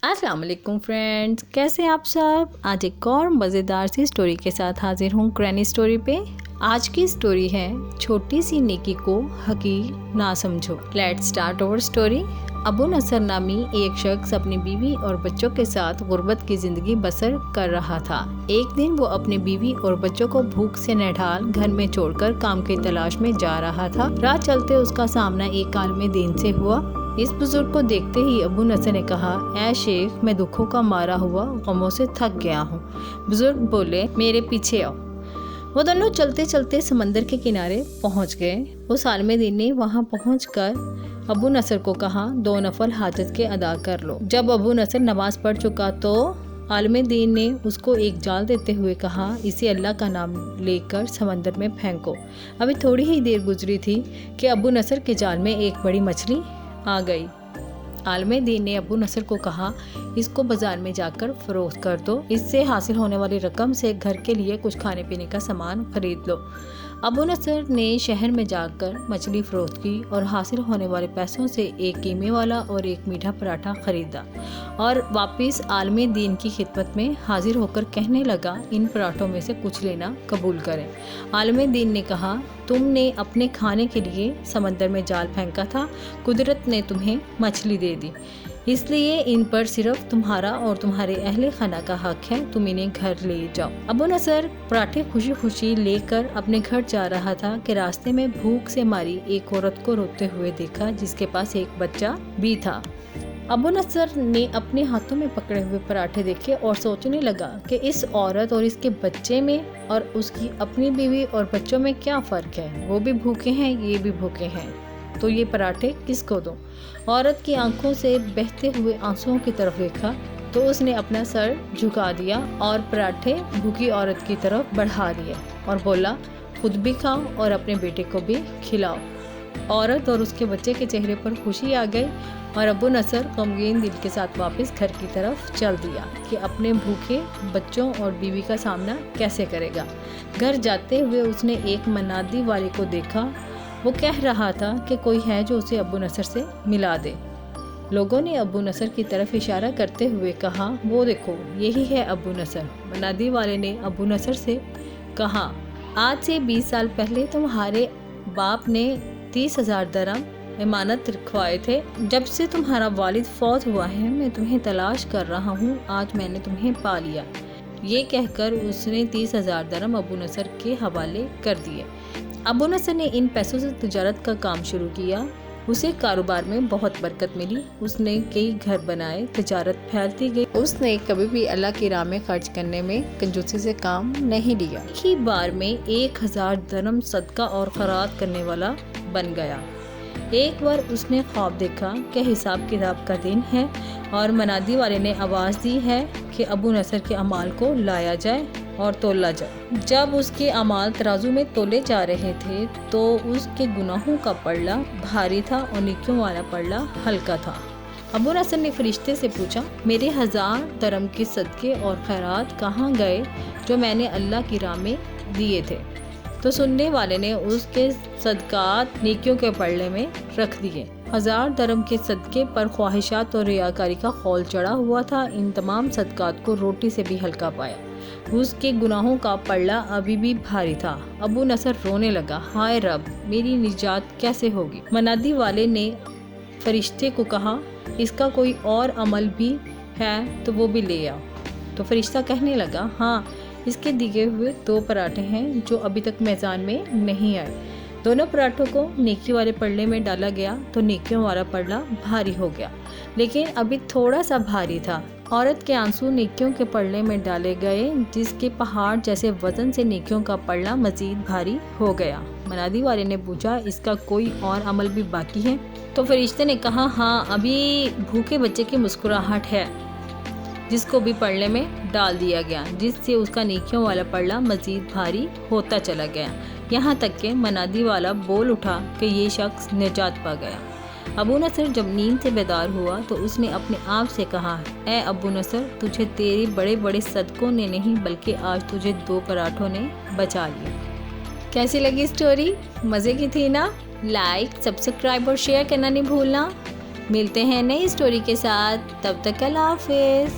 अस्सलाम वालेकुम फ्रेंड्स, कैसे हैं आप सब। आज एक और मज़ेदार सी स्टोरी के साथ हाजिर हूँ ग्रैनी स्टोरी पे। आज की स्टोरी है छोटी सी नेकी को हकीर ना समझो। Let's start our story. Abu Nasr नामी एक शख्स अपनी बीवी और बच्चों के साथ गुर्बत की ज़िंदगी बसर कर रहा था। एक दिन वो अपनी बीवी और बच्चों को भूख से निढाल घर में छोड़कर काम की तलाश में जा रहा था। राह चलते उसका सामना एक आलिम दीन से हुआ। इस बुजुर्ग को देखते ही अबू नसर ने कहा, ऐ शेख, मैं दुखों का मारा हुआ गमों से थक गया हूँ। बुजुर्ग बोले, मेरे पीछे आओ। वो दोनों चलते चलते समंदर के किनारे पहुँच गए। उस आलिम दीन ने वहाँ पहुँचकर अबू नसर को कहा, 2 नफल हाजत के अदा कर लो। जब अबू नसर नमाज पढ़ चुका तो आलिम दीन ने उसको एक जाल देते हुए कहा, इसे अल्लाह का नाम लेकर समंदर में फेंको। अभी थोड़ी ही देर गुजरी थी कि अबू नसर के जाल में एक बड़ी मछली आ गई। आलिम दीन ने अबू नसर को कहा, इसको बाजार में जाकर फरोख्त कर दो। इससे हासिल होने वाली रकम से घर के लिए कुछ खाने पीने का सामान खरीद लो। अबू नसर ने शहर में जाकर मछली फरोख्त की और हासिल होने वाले पैसों से एक कीमे वाला और एक मीठा पराठा खरीदा और वापस आलिम दीन की खिदमत में हाजिर होकर कहने लगा, इन पराठों में से कुछ लेना कबूल करें। आलिम दीन ने कहा, तुमने अपने खाने के लिए समंदर में जाल फेंका था, कुदरत ने तुम्हें मछली दे दी, इसलिए इन पर सिर्फ तुम्हारा और तुम्हारे अहले खाना का हक है, तुम इन्हें घर ले जाओ। अबू नसर पराठे खुशी खुशी लेकर अपने घर जा रहा था कि रास्ते में भूख से मारी एक औरत को रोते हुए देखा, जिसके पास एक बच्चा भी था। अबू नसर ने अपने हाथों में पकड़े हुए पराठे देखे और सोचने लगा कि इस औरत और इसके बच्चे में और उसकी अपनी बीवी और बच्चों में क्या फ़र्क है। वो भी भूखे हैं, ये भी भूखे हैं, तो ये पराठे किसको दूं। औरत की आंखों से बहते हुए आंसुओं की तरफ देखा तो उसने अपना सर झुका दिया और पराठे भूखी औरत की तरफ बढ़ा दिए और बोला, खुद भी खाओ और अपने बेटे को भी खिलाओ। औरत और उसके बच्चे के चेहरे पर खुशी आ गई और अबू नसर गमगीन दिल के साथ वापस घर की तरफ चल दिया कि अपने भूखे बच्चों और बीवी का सामना कैसे करेगा। घर जाते हुए उसने एक मनादी वाले को देखा। वो कह रहा था कि कोई है जो उसे अबू नसर से मिला दे। लोगों ने अबू नसर की तरफ इशारा करते हुए कहा, वो देखो, यही है अबू नसर। मनादी वाले ने अबू नसर से कहा, आज से 20 साल पहले तुम्हारे बाप ने 30,000 दरम इमानत रखवाए थे। जब से तुम्हारा वालिद फौत हुआ है, मैं तुम्हें तलाश कर रहा हूँ, आज मैंने तुम्हें पा लिया। ये कहकर उसने 30,000 दरम अबू नसर के हवाले कर दिए। अबू नसर ने इन पैसों से तिजारत का काम शुरू किया। उसे कारोबार में बहुत बरकत मिली। उसने कई घर बनाए, तिजारत फैलती गई। उसने कभी भी अल्लाह की राह में खर्च करने में कंजूसी से काम नहीं लिया। ही बार में 1000 दरम सदका और खैरात करने वाला बन गया। एक बार उसने ख्वाब देखा कि हिसाब किताब का दिन है और मनादी वाले ने आवाज़ दी है कि अबू नसर के अमाल को लाया जाए और तोला जाए। जब उसके अमाल तराजू में तोले जा रहे थे तो उसके गुनाहों का पल्ला भारी था और नेकियों वाला पल्ला हल्का था। अबू नसर ने फरिश्ते से पूछा, मेरे 1000 दरम के सदके और खैरात कहाँ गए जो मैंने अल्लाह की राह में दिए थे। तो सुनने वाले ने उसके सदकात नेकियों के पल्ले में रख दिए। 1000 दरम के सदके पर ख्वाहिशात और रियाकारी का खौल चढ़ा हुआ था। इन तमाम सदकात को रोटी से भी हल्का पाया। उसके गुनाहों का पल्ला अभी भी भारी था। अबू नसर रोने लगा, हाय रब, मेरी निजात कैसे होगी। मनादी वाले ने फरिश्ते को कहा, इसका कोई और अमल भी है तो वो भी ले आओ। तो फरिश्ता कहने लगा, हाँ, इसके दिए हुए 2 पराठे हैं जो अभी तक मेज़ान में नहीं आए। दोनों पराठों को नेकी वाले पल्ले में डाला गया तो नेकियों वाला पल्ला भारी हो गया, लेकिन अभी थोड़ा सा भारी था। औरत के आंसू नेकियों के पल्ले में डाले गए, जिसके पहाड़ जैसे वजन से नेकियों का पल्ला मजीद भारी हो गया। मनादी वाले ने पूछा, इसका कोई और अमल भी बाकी है। तो फरिश्ते ने कहा, हाँ, अभी भूखे बच्चे की मुस्कुराहट है, जिसको भी पल्ले में डाल दिया गया, जिससे उसका नेकियों वाला पल्ला मजीद भारी होता चला गया, यहाँ तक कि मनादी वाला बोल उठा कि ये शख्स निजात पा गया। अबू नसर जब नींद से बेदार हुआ तो उसने अपने आप से कहा, ए अबू नसर, तुझे तेरे बड़े बड़े सदकों ने नहीं बल्कि आज तुझे 2 पराठों ने बचा लिया। कैसी लगी स्टोरी? मज़े की थी ना? लाइक, सब्सक्राइब और शेयर करना नहीं भूलना। ملتے ہیں نئی اسٹوری کے ساتھ، تب تک اللہ حافظ۔